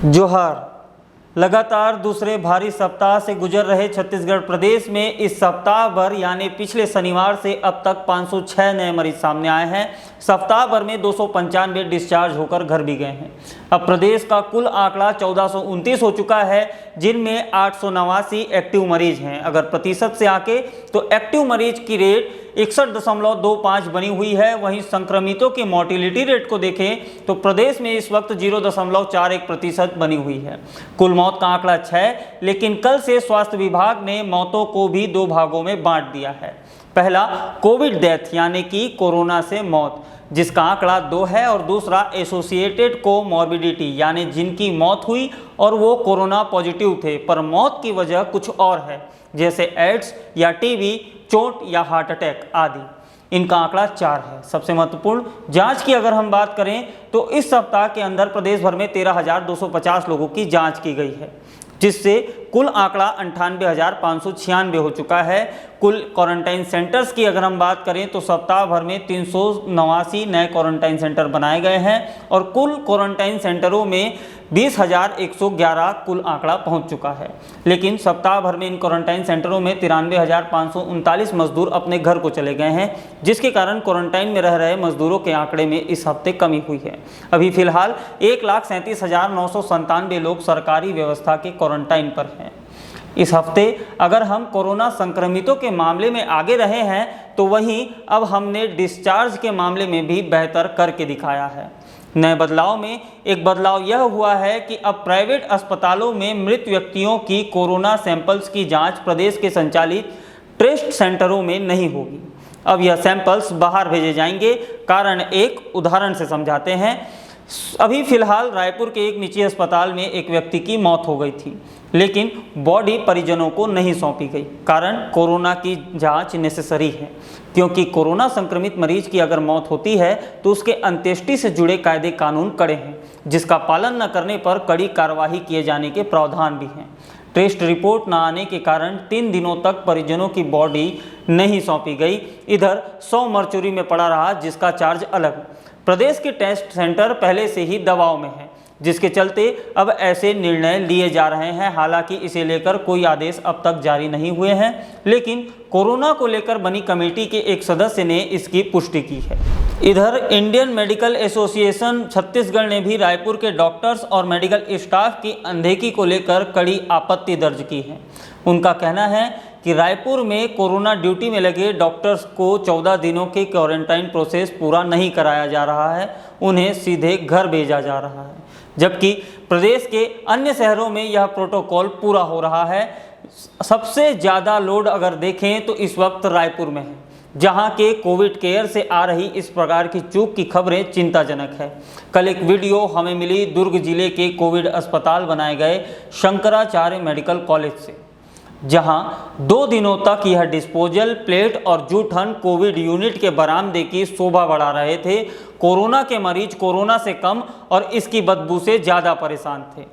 जोहार। लगातार दूसरे भारी सप्ताह से गुजर रहे छत्तीसगढ़ प्रदेश में इस सप्ताह भर यानी पिछले शनिवार से अब तक 506 नए मरीज सामने आए हैं। सप्ताह भर में 295 डिस्चार्ज होकर घर भी गए हैं। अब प्रदेश का कुल आंकड़ा 1429 हो चुका है, जिनमें 889 एक्टिव मरीज हैं। अगर प्रतिशत से आके तो एक्टिव मरीज की रेट 61.25 बनी हुई है। वहीं संक्रमितों की मोर्टिलिटी रेट को देखें तो प्रदेश में इस वक्त 0.41% बनी हुई है। कुल मौत का आंकड़ा 6, लेकिन कल से स्वास्थ्य विभाग ने मौतों को भी 2 भागों में बांट दिया है। पहला कोविड डेथ यानी कि कोरोना से मौत, जिसका आंकड़ा 2 है, और दूसरा एसोसिएटेड कोमॉर्बिडिटी यानी जिनकी मौत हुई और वो कोरोना पॉजिटिव थे पर मौत की वजह कुछ और है, जैसे एड्स या टीबी, चोट या हार्ट अटैक आदि। इनका आंकड़ा 4 है। सबसे महत्वपूर्ण जांच की अगर हम बात करें तो इस सप्ताह के अंदर प्रदेश भर में 13,250 लोगों की जांच की गई है, जिससे कुल आंकड़ा 98,596 हो चुका है। कुल क्वारंटाइन सेंटर्स की अगर हम बात करें तो सप्ताह भर में 389 नए क्वारंटाइन सेंटर बनाए गए हैं और कुल क्वारंटाइन सेंटरों में 20,111 कुल आंकड़ा पहुंच चुका है। लेकिन सप्ताह भर में इन क्वारंटाइन सेंटरों में 93,539 मजदूर अपने घर को चले गए हैं, जिसके कारण क्वारंटाइन में रह रहे मजदूरों के आंकड़े में इस हफ्ते कमी हुई है। अभी फिलहाल 1,37,997 लोग सरकारी व्यवस्था के क्वारंटाइन पर हैं। इस हफ्ते अगर हम कोरोना संक्रमितों के मामले में आगे रहे हैं तो वहीं अब हमने डिस्चार्ज के मामले में भी बेहतर करके दिखाया है। नए बदलाव में एक बदलाव यह हुआ है कि अब प्राइवेट अस्पतालों में मृत व्यक्तियों की कोरोना सैंपल्स की जांच प्रदेश के संचालित टेस्ट सेंटरों में नहीं होगी। अब यह सैंपल्स बाहर भेजे जाएंगे। कारण एक उदाहरण से समझाते हैं। अभी फिलहाल रायपुर के एक निजी अस्पताल में एक व्यक्ति की मौत हो गई थी, लेकिन बॉडी परिजनों को नहीं सौंपी गई। कारण कोरोना की जांच नेसेसरी है, क्योंकि कोरोना संक्रमित मरीज की अगर मौत होती है तो उसके अंत्येष्टि से जुड़े कायदे कानून कड़े हैं, जिसका पालन न करने पर कड़ी कार्रवाई किए जाने के प्रावधान भी हैं। टेस्ट रिपोर्ट न आने के कारण 3 दिनों तक परिजनों की बॉडी नहीं सौंपी गई। इधर 100 मरचुरी में पड़ा रहा, जिसका चार्ज अलग। प्रदेश के टेस्ट सेंटर पहले से ही दबाव में है, जिसके चलते अब ऐसे निर्णय लिए जा रहे हैं। हालांकि इसे लेकर कोई आदेश अब तक जारी नहीं हुए हैं, लेकिन कोरोना को लेकर बनी कमेटी के एक सदस्य ने इसकी पुष्टि की है। इधर इंडियन मेडिकल एसोसिएशन छत्तीसगढ़ ने भी रायपुर के डॉक्टर्स और मेडिकल स्टाफ की अनदेखी को लेकर कड़ी आपत्ति दर्ज की है। उनका कहना है कि रायपुर में कोरोना ड्यूटी में लगे डॉक्टर्स को 14 दिनों के क्वारंटाइन प्रोसेस पूरा नहीं कराया जा रहा है, उन्हें सीधे घर भेजा जा रहा है, जबकि प्रदेश के अन्य शहरों में यह प्रोटोकॉल पूरा हो रहा है। सबसे ज़्यादा लोड अगर देखें तो इस वक्त रायपुर में है, जहां के कोविड केयर से आ रही इस प्रकार की चूक की खबरें चिंताजनक है। कल एक वीडियो हमें मिली दुर्ग जिले के कोविड अस्पताल बनाए गए शंकराचार्य मेडिकल कॉलेज से, जहां 2 दिनों तक यह डिस्पोजल प्लेट और जूठन कोविड यूनिट के बरामदे की शोभा बढ़ा रहे थे। कोरोना के मरीज कोरोना से कम और इसकी बदबू से ज़्यादा परेशान थे।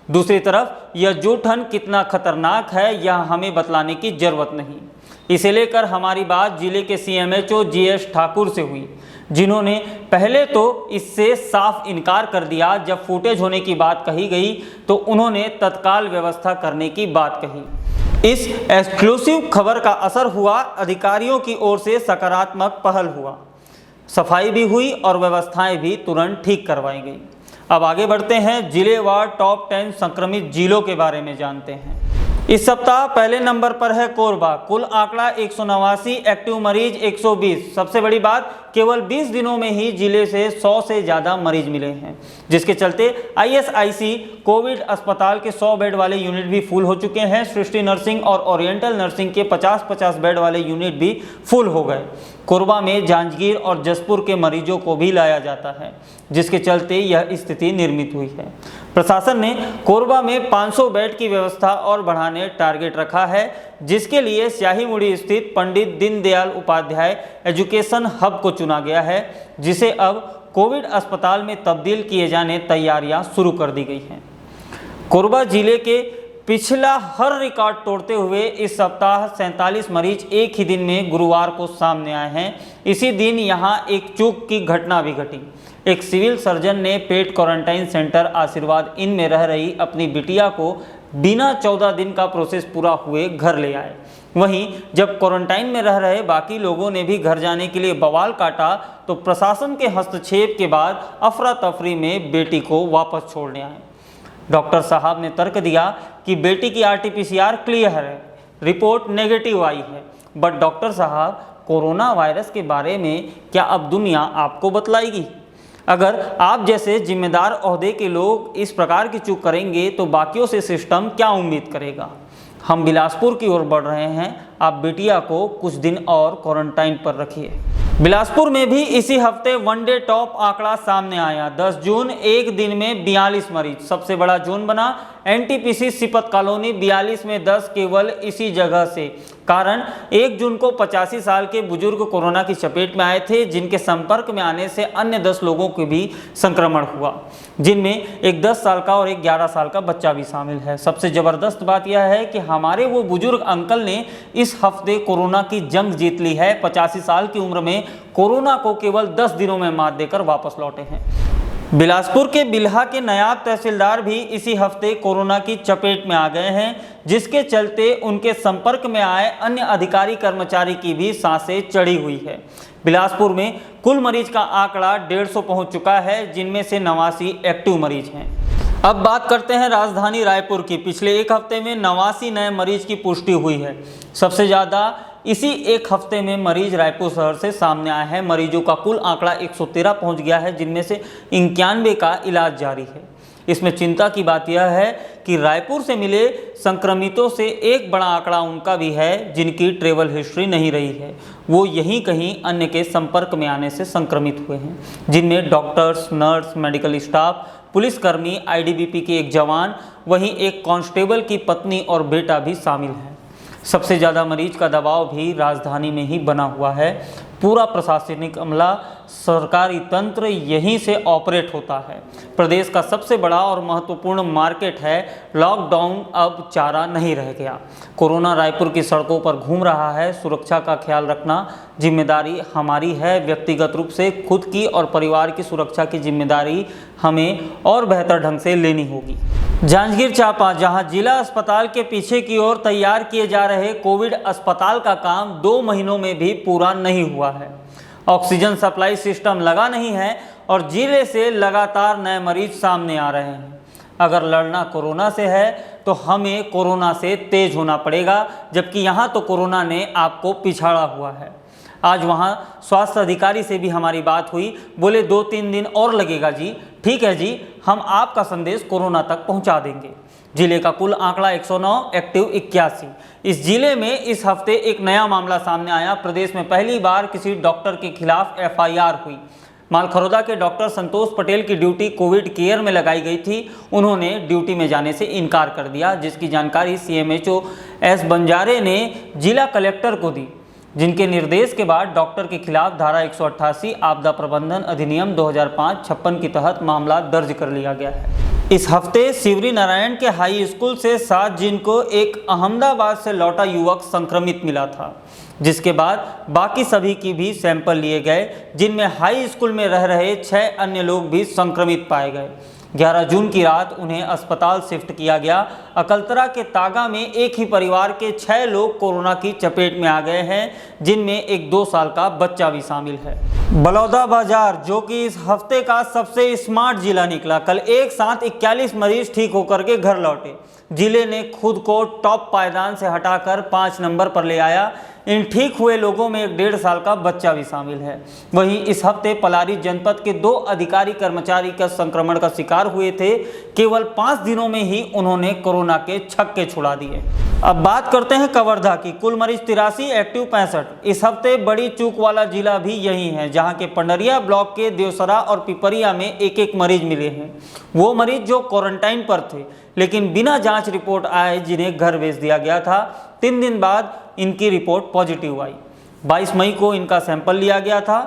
दूसरी तरफ यह जूठन कितना खतरनाक है यह हमें बतलाने की जरूरत नहीं। इसे लेकर हमारी बात जिले के CMHO GS ठाकुर से हुई, जिन्होंने पहले तो इससे साफ इनकार कर दिया। जब फुटेज होने की बात कही गई तो उन्होंने तत्काल व्यवस्था करने की बात कही। इस एक्सक्लूसिव खबर का असर हुआ, अधिकारियों की ओर से सकारात्मक पहल हुआ, सफाई भी हुई और व्यवस्थाएं भी तुरंत ठीक करवाई गई। अब आगे बढ़ते हैं, जिलेवार टॉप 10 संक्रमित जिलों के बारे में जानते हैं। इस सप्ताह पहले नंबर पर है कोरबा। कुल आंकड़ा 189, एक्टिव मरीज 120। सबसे बड़ी बात, केवल 20 दिनों में ही जिले से 100 से ज़्यादा मरीज मिले हैं, जिसके चलते ISIC कोविड अस्पताल के 100 बेड वाले यूनिट भी फुल हो चुके हैं। सृष्टि नर्सिंग और ओरिएंटल नर्सिंग के 50-50 बेड वाले यूनिट भी फुल हो गए। कोरबा में जांजगीर और जसपुर के मरीजों को भी लाया जाता है, जिसके चलते यह स्थिति निर्मित हुई है। प्रशासन ने कोरबा में 500 बेड की व्यवस्था और बढ़ाने टारगेट रखा है, जिसके लिए स्याहीमुड़ी स्थित पंडित दीनदयाल उपाध्याय एजुकेशन हब को चुना गया है, जिसे अब कोविड अस्पताल में तब्दील किए जाने तैयारियां शुरू कर दी गई हैं। कोरबा जिले के पिछला हर रिकॉर्ड तोड़ते हुए इस सप्ताह 47 मरीज एक ही दिन में गुरुवार को सामने आए हैं। इसी दिन यहां एक चूक की घटना भी घटी। एक सिविल सर्जन ने पेड क्वारंटाइन सेंटर आशीर्वाद इन में रह रही अपनी बिटिया को बिना 14 दिन का प्रोसेस पूरा हुए घर ले आए। वहीं जब क्वारंटाइन में रह रहे बाकी लोगों ने भी घर जाने के लिए बवाल काटा तो प्रशासन के हस्तक्षेप के बाद अफरा तफरी में बेटी को वापस छोड़ने आए। डॉक्टर साहब ने तर्क दिया कि बेटी की RT-PCR क्लियर है, रिपोर्ट नेगेटिव आई है। बट डॉक्टर साहब, कोरोना वायरस के बारे में क्या अब दुनिया आपको बतलाएगी? अगर आप जैसे जिम्मेदार ओहदे के लोग इस प्रकार की चूक करेंगे तो बाकियों से सिस्टम क्या उम्मीद करेगा? हम बिलासपुर की ओर बढ़ रहे हैं। आप बिटिया को कुछ दिन और क्वारंटाइन पर रखिए। बिलासपुर में भी इसी हफ्ते वन डे टॉप आंकड़ा सामने आया। 10 जून एक दिन में 42 मरीज, सबसे बड़ा जून बना। NTPC सिपत कॉलोनी 42 में 10 केवल इसी जगह से। कारण 1 जून को 85 साल के बुजुर्ग कोरोना की चपेट में आए थे, जिनके संपर्क में आने से अन्य 10 लोगों को भी संक्रमण हुआ, जिनमें एक 10 साल का और एक 11 साल का बच्चा भी शामिल है। सबसे ज़बरदस्त बात यह है कि हमारे वो बुजुर्ग अंकल ने इस हफ्ते कोरोना की जंग जीत ली है। 85 साल की उम्र में कोरोना को केवल 10 दिनों में मात देकर वापस लौटे हैं। बिलासपुर के बिल्हा के नायब तहसीलदार भी इसी हफ्ते कोरोना की चपेट में आ गए हैं, जिसके चलते उनके संपर्क में आए अन्य अधिकारी कर्मचारी की भी सांसें चढ़ी हुई है। बिलासपुर में कुल मरीज का आंकड़ा 150 पहुंच चुका है, जिनमें से 89 एक्टिव मरीज हैं। अब बात करते हैं राजधानी रायपुर की। पिछले एक हफ्ते में 89 नए मरीज की पुष्टि हुई है। सबसे ज़्यादा इसी एक हफ्ते में मरीज रायपुर शहर से सामने आए हैं। मरीजों का कुल आंकड़ा 113 पहुंच गया है, जिनमें से 91 का इलाज जारी है। इसमें चिंता की बात यह है कि रायपुर से मिले संक्रमितों से एक बड़ा आंकड़ा उनका भी है, जिनकी ट्रेवल हिस्ट्री नहीं रही है। वो यहीं कहीं अन्य के संपर्क में आने से संक्रमित हुए हैं, जिनमें डॉक्टर्स, नर्स, मेडिकल स्टाफ, पुलिसकर्मी, IDBP के एक जवान, वहीं एक कांस्टेबल की पत्नी और बेटा भी शामिल हैं। सबसे ज़्यादा मरीज का दबाव भी राजधानी में ही बना हुआ है। पूरा प्रशासनिक अमला, सरकारी तंत्र यहीं से ऑपरेट होता है। प्रदेश का सबसे बड़ा और महत्वपूर्ण मार्केट है। लॉकडाउन अब चारा नहीं रह गया। कोरोना रायपुर की सड़कों पर घूम रहा है। सुरक्षा का ख्याल रखना जिम्मेदारी हमारी है। व्यक्तिगत रूप से खुद की और परिवार की सुरक्षा की जिम्मेदारी हमें और बेहतर ढंग से लेनी होगी। जांजगीर चांपा, जहां जिला अस्पताल के पीछे की ओर तैयार किए जा रहे कोविड अस्पताल का काम 2 महीनों में भी पूरा नहीं हुआ है। ऑक्सीजन सप्लाई सिस्टम लगा नहीं है और जिले से लगातार नए मरीज सामने आ रहे हैं। अगर लड़ना कोरोना से है तो हमें कोरोना से तेज होना पड़ेगा, जबकि यहाँ तो कोरोना ने आपको पिछाड़ा हुआ है। आज वहाँ स्वास्थ्य अधिकारी से भी हमारी बात हुई। बोले 2-3 दिन और लगेगा जी। ठीक है जी, हम आपका संदेश कोरोना तक पहुँचा देंगे। जिले का कुल आंकड़ा 109, एक्टिव 81। इस जिले में इस हफ्ते एक नया मामला सामने आया। प्रदेश में पहली बार किसी डॉक्टर के खिलाफ FIR हुई। मालखरौदा के डॉक्टर संतोष पटेल की ड्यूटी कोविड केयर में लगाई गई थी। उन्होंने ड्यूटी में जाने से इनकार कर दिया, जिसकी जानकारी CMHO S बंजारे ने जिला कलेक्टर को दी, जिनके निर्देश के बाद डॉक्टर के खिलाफ धारा 188 आपदा प्रबंधन अधिनियम 2005-56 के तहत मामला दर्ज कर लिया गया है। इस हफ्ते शिवरी नारायण के हाई स्कूल से 7 जून को एक अहमदाबाद से लौटा युवक संक्रमित मिला था, जिसके बाद बाकी सभी की भी सैंपल लिए गए, जिनमें हाई स्कूल में रह रहे 6 अन्य लोग भी संक्रमित पाए गए। 11 जून की रात उन्हें अस्पताल शिफ्ट किया गया। अकलतरा के तागा में एक ही परिवार के 6 लोग कोरोना की चपेट में आ गए हैं, जिनमें एक 2 साल का बच्चा भी शामिल है। बलौदाबाजार, जो कि इस हफ्ते का सबसे स्मार्ट जिला निकला, कल एक साथ 41 मरीज ठीक होकर के घर लौटे। जिले ने खुद को टॉप पायदान से हटाकर 5 नंबर पर ले आया। इन ठीक हुए लोगों में एक 1.5 साल का बच्चा भी शामिल है। वहीं इस हफ्ते पलारी जनपद के 2 अधिकारी कर्मचारी का संक्रमण का शिकार हुए थे। केवल 5 दिनों में ही उन्होंने कोरोना के छक्के छुड़ा दिए। अब बात करते हैं कवर्धा की। कुल मरीज 83, एक्टिव 65। इस हफ्ते बड़ी चूक वाला जिला भी यही है, जहां के पंडरिया ब्लॉक के देवसरा और पिपरिया में एक एक मरीज मिले हैं। वो मरीज जो क्वारंटाइन पर थे लेकिन बिना जांच रिपोर्ट आए, जिन्हें घर भेज दिया गया था। 3 दिन बाद इनकी रिपोर्ट पॉजिटिव आई। 22 मई को इनका सैंपल लिया गया था।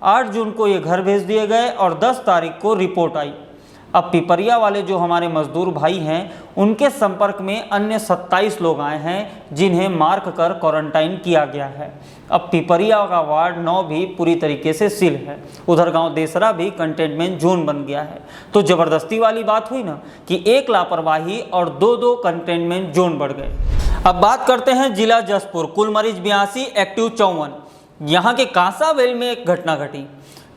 8 जून को ये घर भेज दिए गए और 10 तारीख को रिपोर्ट आई। अब पिपरिया वाले जो हमारे मजदूर भाई हैं उनके संपर्क में अन्य 27 लोग आए हैं जिन्हें मार्क कर क्वारंटाइन किया गया है। अब पिपरिया का वार्ड 9 भी पूरी तरीके से सील है। उधर गांव देसरा भी कंटेनमेंट जोन बन गया है। तो ज़बरदस्ती वाली बात हुई ना कि एक लापरवाही और दो कंटेनमेंट जोन बढ़ गए। अब बात करते हैं जिला जसपुर। कुल मरीज 82, एक्टिव 54। यहाँ के कांसावेल में एक घटना घटी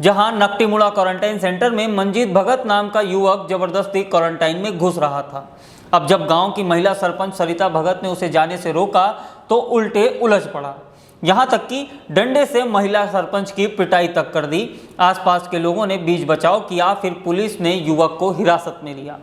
जहां नकटीमुड़ा क्वारंटाइन सेंटर में मंजीत भगत नाम का युवक जबरदस्ती क्वारंटाइन में घुस रहा था। अब जब गांव की महिला सरपंच सरिता भगत ने उसे जाने से रोका तो उल्टे उलझ पड़ा। यहां तक कि डंडे से महिला सरपंच की पिटाई तक कर दी। आसपास के लोगों ने बीच बचाव किया, फिर पुलिस ने युवक को हिरासत में लिया।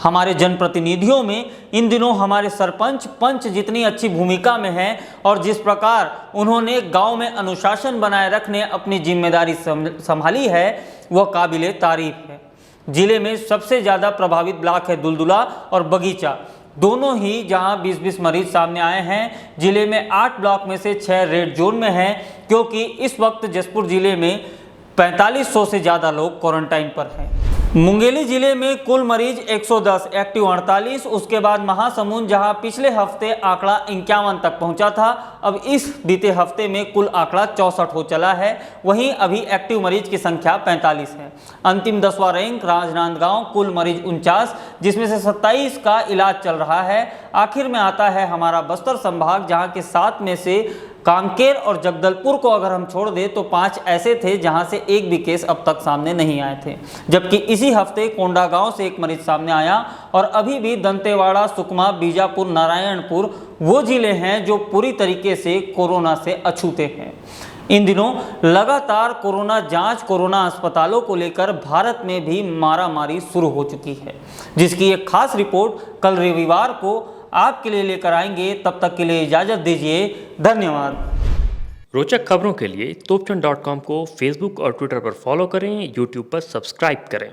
हमारे जनप्रतिनिधियों में इन दिनों हमारे सरपंच पंच जितनी अच्छी भूमिका में हैं और जिस प्रकार उन्होंने गांव में अनुशासन बनाए रखने अपनी जिम्मेदारी संभाली है वह काबिले तारीफ है। जिले में सबसे ज़्यादा प्रभावित ब्लॉक है दुलदुला और बगीचा, दोनों ही जहां 20-20 मरीज सामने आए हैं। जिले में 8 ब्लॉक में से 6 रेड जोन में हैं क्योंकि इस वक्त जसपुर जिले में 4500 से ज़्यादा लोग क्वारंटाइन पर हैं। मुंगेली जिले में कुल मरीज 110, एक्टिव 48। उसके बाद महासमुंद जहां पिछले हफ्ते आंकड़ा 51 तक पहुंचा था, अब इस बीते हफ्ते में कुल आंकड़ा 64 हो चला है। वहीं अभी एक्टिव मरीज की संख्या 45 है। अंतिम 10वां रैंक राजनांदगांव, कुल मरीज 49 जिसमें से 27 का इलाज चल रहा है। आखिर में आता है हमारा बस्तर संभाग जहाँ के 7 में से कांकेर और जगदलपुर को अगर हम छोड़ दें तो 5 ऐसे थे जहां से एक भी केस अब तक सामने नहीं आए थे। जबकि इसी हफ्ते कोंडागांव से एक मरीज सामने आया और अभी भी दंतेवाड़ा, सुकमा, बीजापुर, नारायणपुर वो जिले हैं जो पूरी तरीके से कोरोना से अछूते हैं। इन दिनों लगातार कोरोना जांच, कोरोना अस्पतालों को लेकर भारत में भी मारामारी शुरू हो चुकी है, जिसकी एक खास रिपोर्ट कल रविवार को आपके लिए लेकर आएंगे। तब तक के लिए इजाज़त दीजिए। धन्यवाद। रोचक खबरों के लिए topchan.com को फेसबुक और ट्विटर पर फॉलो करें, यूट्यूब पर सब्सक्राइब करें।